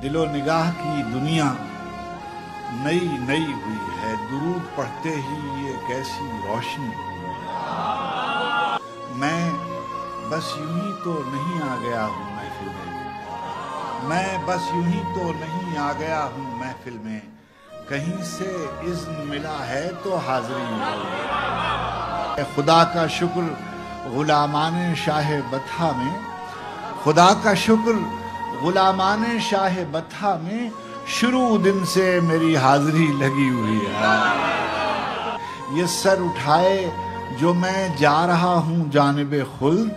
दिलो निगाह की दुनिया नई नई हुई है, दुरूद पढ़ते ही ये कैसी रोशनी। मैं बस यूं ही तो नहीं आ गया हूँ महफिल में, मैं बस यूं ही तो नहीं आ गया हूँ महफिल में, कहीं से इज़्न मिला है तो हाज़िरी है। खुदा का शुक्र गुलामाने शाह बथा में, खुदा का शुक्र गुलामाने शाह बथा में, शुरू दिन से मेरी हाजिरी लगी हुई है। ये सर उठाए जो मैं जा रहा हूँ जानिबे खुल्द,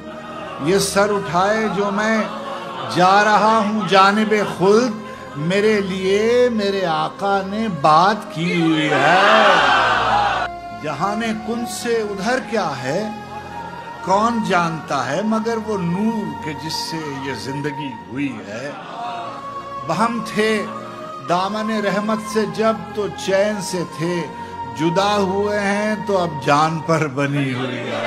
ये सर उठाए जो मैं जा रहा हूँ जानिबे खुल्द, मेरे लिए मेरे आका ने बात की हुई है। जहाने कुन से उधर क्या है कौन जानता है, मगर वो नूर के जिससे ये जिंदगी हुई है। बहम थे दामन रहमत से जब तो चैन से थे, जुदा हुए हैं तो अब जान पर बनी हुई है।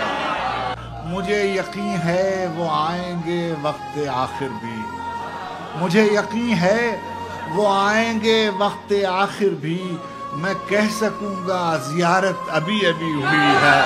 मुझे यकीन है वो आएंगे वक्त आखिर भी, मुझे यकीन है वो आएंगे वक्त आखिर भी, मैं कह सकूंगा ज़ियारत अभी अभी हुई है।